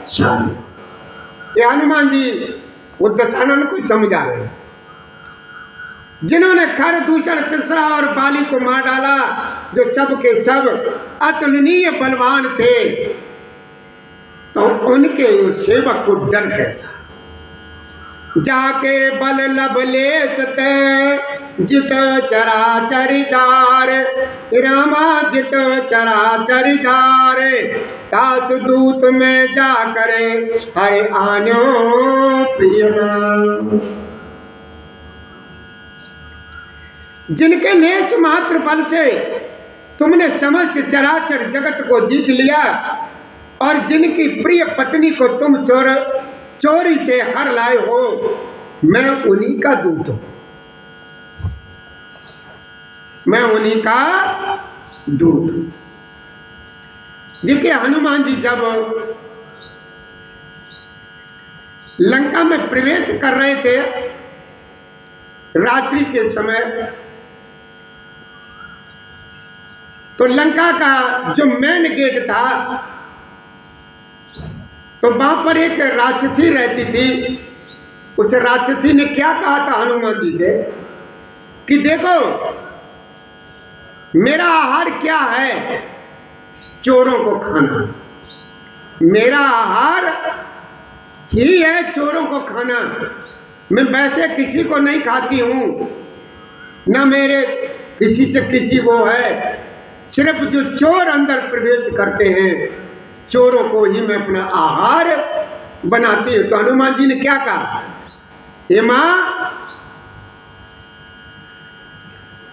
शाली। ये हनुमान जी वो दशानन को समझा रहे हैं, जिन्होंने खर दूषण तिसरा और बाली को मार डाला, जो सब के सब अतुलनीय बलवान थे, तो उनके उस सेवक को डर कैसा? जाके बल लब ले सते जित चरा चरिदार। रामा जित चरा चरिदार दास दूत में जा करे हरे आनो प्रिय नाम। जिनके लेश मात्र बल से तुमने समस्त चराचर जगत को जीत लिया और जिनकी प्रिय पत्नी को तुम चोरी से हर लाए हो, मैं उन्हीं का दूत हूं, मैं उन्हीं का दूत। देखिए हनुमान जी जब लंका में प्रवेश कर रहे थे रात्रि के समय। तो लंका का जो मेन गेट था, तो वहां पर एक राक्षसी रहती थी। उस राक्षसी ने क्या कहा था हनुमान जी से कि देखो मेरा आहार क्या है, चोरों को खाना। मेरा आहार ही है चोरों को खाना। मैं वैसे किसी को नहीं खाती हूं, न मेरे किसी से किसी वो है। सिर्फ जो चोर अंदर प्रवेश करते हैं, चोरों को ही मैं अपना आहार बनाती हूं। तो हनुमान जी ने क्या कहा, हे मां,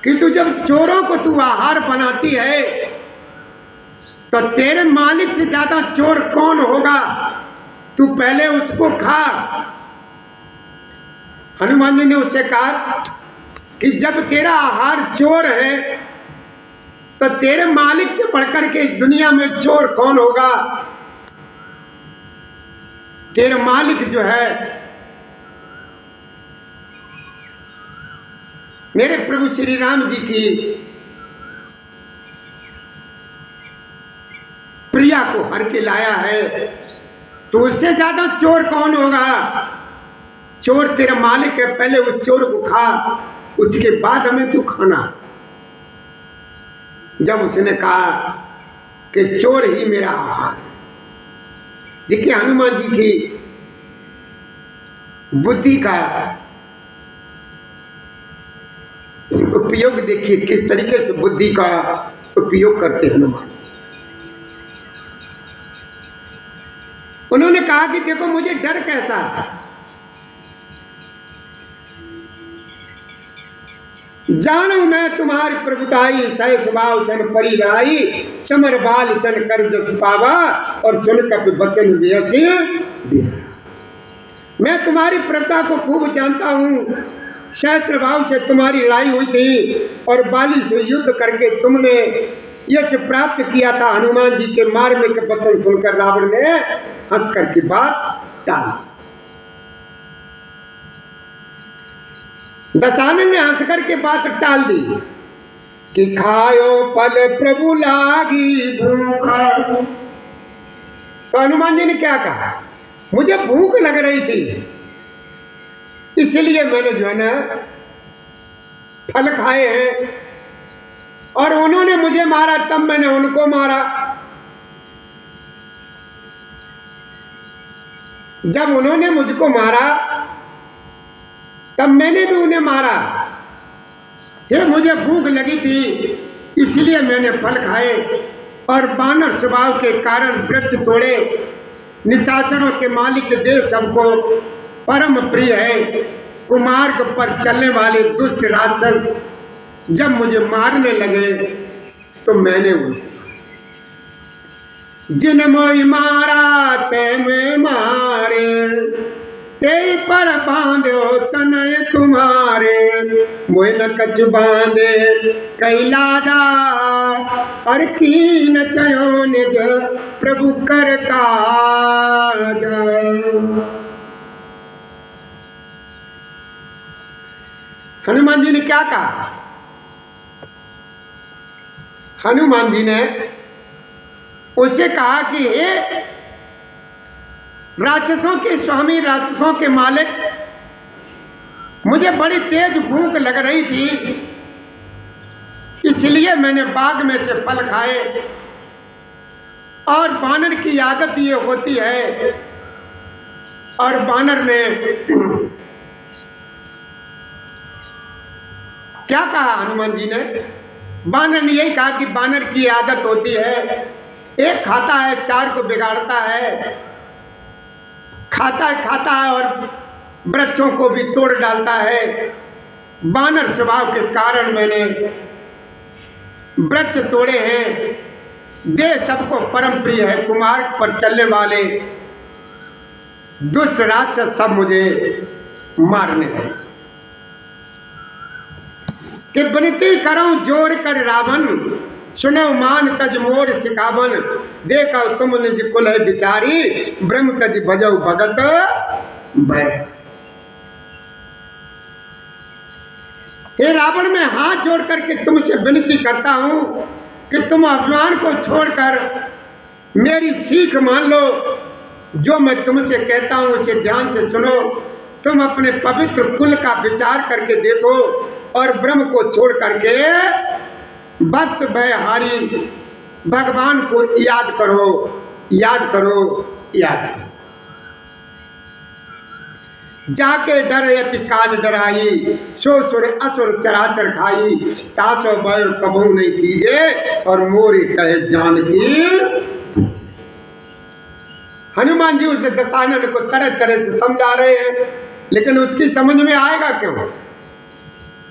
कि तू जब चोरों को तू आहार बनाती है, तो तेरे मालिक से ज्यादा चोर कौन होगा, तू पहले उसको खा। हनुमान जी ने उससे कहा कि जब तेरा आहार चोर है, तो तेरे मालिक से बढ़कर के इस दुनिया में चोर कौन होगा। तेरा मालिक जो है मेरे प्रभु श्री राम जी की प्रिया को हर के लाया है, तो उससे ज्यादा चोर कौन होगा। चोर तेरा मालिक है, पहले उस चोर को खा, उसके बाद हमें तू खाना। जब उसने कहा कि चोर ही मेरा आहार। देखिए हनुमान जी की बुद्धि का उपयोग देखिए, किस तरीके से बुद्धि का उपयोग करते हैं हनुमान। उन्होंने कहा कि देखो मुझे डर कैसा है, जानू मैं तुम्हारी प्रभुताई, सह स्वभाव सन परिराई, समर बाल सन कर जस पावा, और सुन कप बचन व्यसी। मैं तुम्हारी प्रभुता को खूब जानता हूँ। सहस्त्र भाव से तुम्हारी लड़ाई हुई थी और बाली से युद्ध करके तुमने यश प्राप्त किया था। हनुमान जी के मारने के वचन सुनकर रावण ने हंस करके बात टाली। दशानन ने हंस करके बात टाल दी कि खायो पल प्रभु लागी भूखा। तो हनुमान जी ने क्या कहा, मुझे भूख लग रही थी, इसलिए मैंने जो है ना फल खाए हैं, और उन्होंने मुझे मारा तब मैंने उनको मारा। जब उन्होंने मुझको मारा तब मैंने भी उन्हें मारा। ये मुझे भूख लगी थी, इसलिए मैंने फल खाए, और बानर स्वभाव के कारण वृक्ष तोड़े। निशाचरों के मालिक देव सबको परम प्रिय है। कुमार्ग पर चलने वाले दुष्ट राक्षस जब मुझे मारने लगे तो मैंने उनसे, जिन मोई मारा ते में मारे, ते पर बांधो तनय तुम्हारे, मोह न कछ बांधे कैलादा, और कीन चयो निज प्रभु कर काज। हनुमान जी ने क्या कहा, हनुमान जी ने उससे कहा कि हे राक्षसों के स्वामी, राक्षसों के मालिक, मुझे बड़ी तेज भूख लग रही थी, इसलिए मैंने बाग में से फल खाए। और बानर की आदत ये होती है, और बानर ने क्या कहा हनुमान जी ने, बानर ने यही कहा कि बानर की आदत होती है, एक खाता है चार को बिगाड़ता है, खाता है और वृक्षों को भी तोड़ डालता है। बानर स्वभाव के कारण मैंने वृक्ष तोड़े हैं। देह सबको परम प्रिय है, कुमार्ग पर चलने वाले दुष्ट राक्षस सब मुझे मारने हैं। कि विनती करूं जोर कर रावण, सुनो मान तज मोर सिखावन, देखो तुम निज कुल विचारी, ब्रह्म तज भजौ भगत भय। हे रावण, मैं हाथ जोड़ करके तुमसे विनती करता हूं कि तुम अभिमान को छोड़कर मेरी सीख मान लो। जो मैं तुमसे कहता हूं उसे ध्यान से सुनो। तुम अपने पवित्र कुल का विचार करके देखो और ब्रह्म को छोड़ करके भक्त भयहारी भगवान को याद करो, याद करो, याद करो। जाके डर यति काल डराई, सो सुर असुर चराचर खाई। तासो बैर कबू नहीं कीजे और मोरी कहे जानकी। हनुमान जी उस दशानन को तरह तरह से समझा रहे हैं, लेकिन उसकी समझ में आएगा क्यों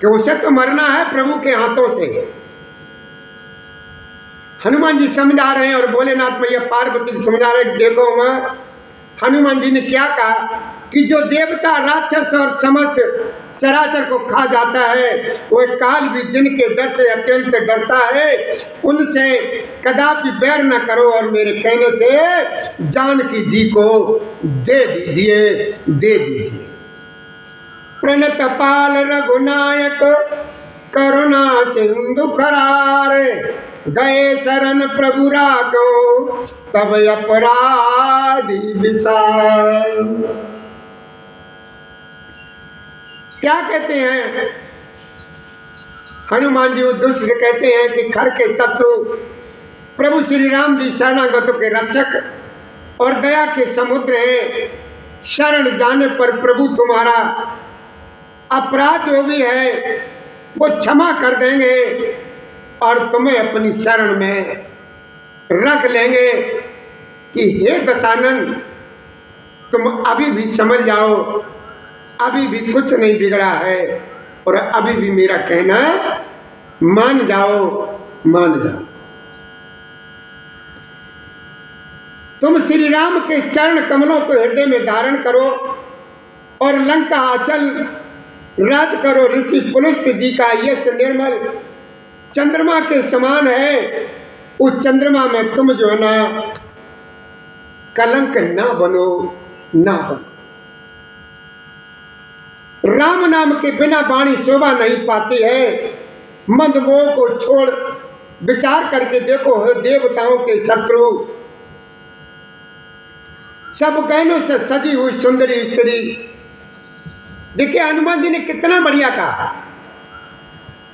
कि उसे तो मरना है प्रभु के हाथों से। हनुमान जी समझा रहे हैं और भोलेनाथ मैया पार्वती को समझा रहे हैं। देखो मां, हनुमान जी ने क्या कहा कि जो देवता राक्षस और समस्त चराचर को खा जाता है, वह काल भी जिनके डर से अत्यंत डरता है, उनसे कदापि बैर न करो और मेरे कहने से जानकी जी को दे दीजिए, दे दीजिए। प्रणत पाल रघुनायक करुणा सिंधु करारे, गए शरण प्रभु राघो तब अपराधी विशाल। क्या कहते हैं हनुमान जी उद्दुष्ट कहते हैं कि खर के शत्रु प्रभु श्री राम जी शरणागतों के रक्षक और दया के समुद्र हैं। शरण जाने पर प्रभु तुम्हारा अपराध जो भी है वो क्षमा कर देंगे और तुम्हें अपनी शरण में रख लेंगे कि हे दशानन, तुम अभी भी समझ जाओ, अभी भी कुछ नहीं बिगड़ा है और अभी भी मेरा कहना मान जाओ, मान जाओ। तुम श्री राम के चरण कमलों को हृदय में धारण करो और लंका आंचल राज करो। ऋषि पुलुष्य जी का यश निर्मल चंद्रमा के समान है। उस चंद्रमा में तुम जो है ना कलंक ना बनो, ना बनो। राम नाम के बिना वाणी शोभा नहीं पाती है। मंदमोह को छोड़ विचार करके देखो, देवताओं के शत्रु सब गहनों से सजी हुई सुंदरी स्त्री। देखिए हनुमान जी ने कितना बढ़िया कहा,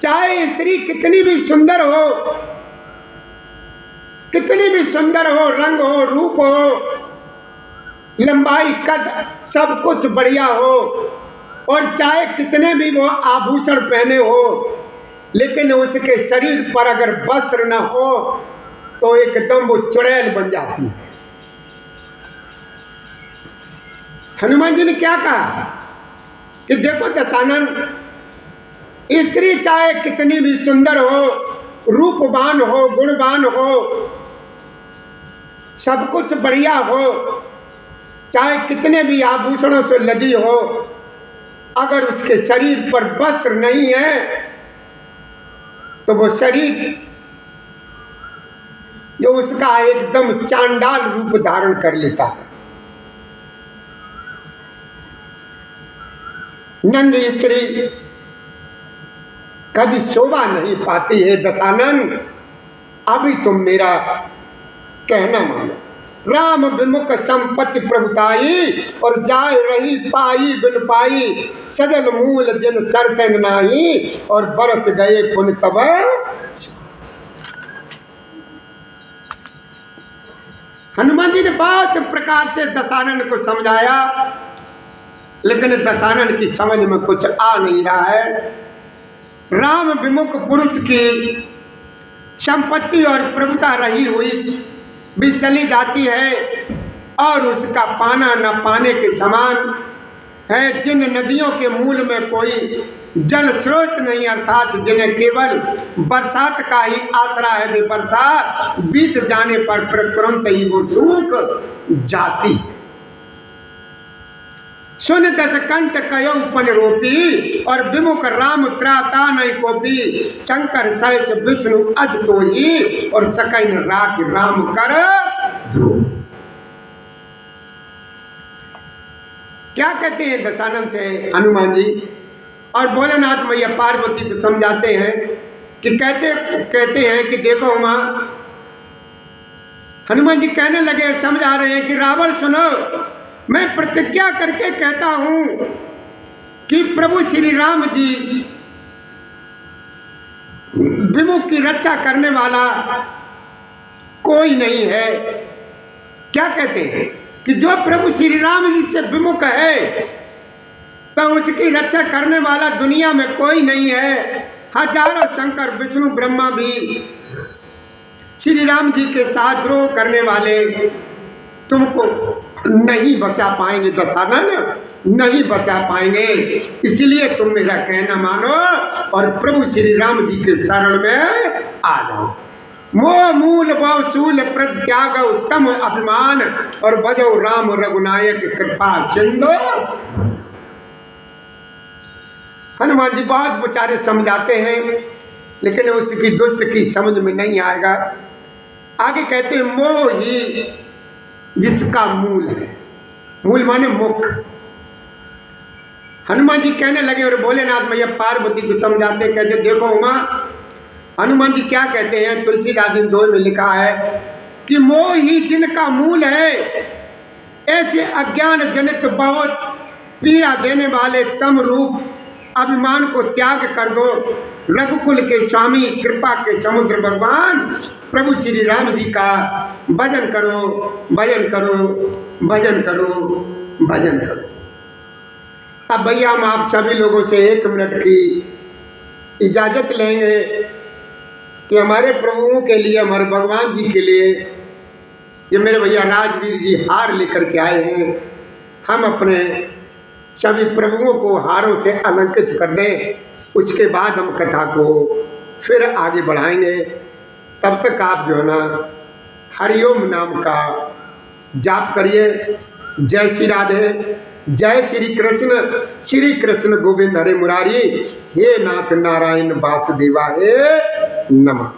चाहे स्त्री कितनी भी सुंदर हो, कितनी भी सुंदर हो, रंग हो, रूप हो, लंबाई कद सब कुछ बढ़िया हो, और चाहे कितने भी वो आभूषण पहने हो, लेकिन उसके शरीर पर अगर वस्त्र न हो तो एकदम वो चुड़ैल बन जाती है। हनुमान जी ने क्या कहा कि देखो दशानन, स्त्री चाहे कितनी भी सुंदर हो, रूपवान हो, गुणवान हो, सब कुछ बढ़िया हो, चाहे कितने भी आभूषणों से लदी हो, अगर उसके शरीर पर वस्त्र नहीं है तो वो शरीर जो उसका एकदम चांडाल रूप धारण कर लेता है। नंद स्त्री कभी शोभा नहीं पाती है। दशानन, अभी तुम मेरा कहना मानो। राम विमुख संपत्ति प्रभुताई और जाय रही पाई बिन पाई, सजल मूल जिन सरतन नाही और बरस गए पुन तब। हनुमान जी ने बहुत प्रकार से दशानन को समझाया, लेकिन दशानन की समझ में कुछ आ नहीं रहा है। राम विमुख पुरुष की संपत्ति और प्रभुता रही हुई भी चली जाती है और उसका पाना न पाने के समान है। जिन नदियों के मूल में कोई जल स्रोत नहीं, अर्थात जिन्हें केवल बरसात का ही आसरा है, वे बरसात बीत जाने पर तुरंत ही वो सूख जाती। सुन दस कंठ कयो पन रोपी और विमुख राम त्राता नहीं कोपी, शंकर सहस विष्णु अज तो ही और सकैन राख राम कर ध्रुव। क्या कहते हैं दशानन से हनुमान जी? और भोलेनाथ मैया पार्वती को समझाते हैं कि कहते हैं कि देखो उमा, हनुमान जी कहने लगे, समझा रहे हैं कि रावण सुनो, मैं प्रतिज्ञा करके कहता हूं कि प्रभु श्री राम जी विमुख की रक्षा करने वाला कोई नहीं है। क्या कहते हैं कि जो प्रभु श्री राम जी से विमुख है तो उसकी रक्षा करने वाला दुनिया में कोई नहीं है। हजारों शंकर विष्णु ब्रह्मा भी श्री राम जी के साथ द्रोह करने वाले तुमको नहीं बचा पाएंगे दशानन, नहीं बचा पाएंगे। इसलिए तुम मेरा कहना मानो और प्रभु श्री राम जी के शरण में आ जाओ। मोह मूल भव शूल प्रत्याग उत्तम अभिमान और बजो राम रघुनायक कृपा सिंधु। हनुमान जी बहुत बेचारे समझाते हैं, लेकिन उसकी दुष्ट की समझ में नहीं आएगा। आगे कहते हैं मोह ही जिसका मूल है, मूल माने मुख। हनुमान जी कहने लगे और भोलेनाथ मैया पार्वती को समझाते, कहते देखो उमा, हनुमान जी क्या कहते हैं, तुलसीदास जी 2 में लिखा है कि मोह ही जिनका मूल है, ऐसे अज्ञान जनित बहुत पीड़ा देने वाले तम रूप अभिमान को त्याग कर दो। रघुकुल के स्वामी कृपा के समुद्र भगवान प्रभु श्री राम जी का भजन करो, भजन करो, भजन करो, भजन करो। अब भैया हम आप सभी लोगों से 1 मिनट की इजाज़त लेंगे कि हमारे प्रभुओं के लिए, हमारे भगवान जी के लिए ये मेरे भैया राजवीर जी हार लेकर के आए हैं। हम अपने सभी प्रभुओं को हारों से अलंकृत कर दें, उसके बाद हम कथा को फिर आगे बढ़ाएंगे। तब तक आप जो है ना हरिओम नाम का जाप करिए। जय श्री राधे, जय श्री कृष्ण गोविंद हरे मुरारी, हे नाथ नारायण वासुदेवा हे नमः।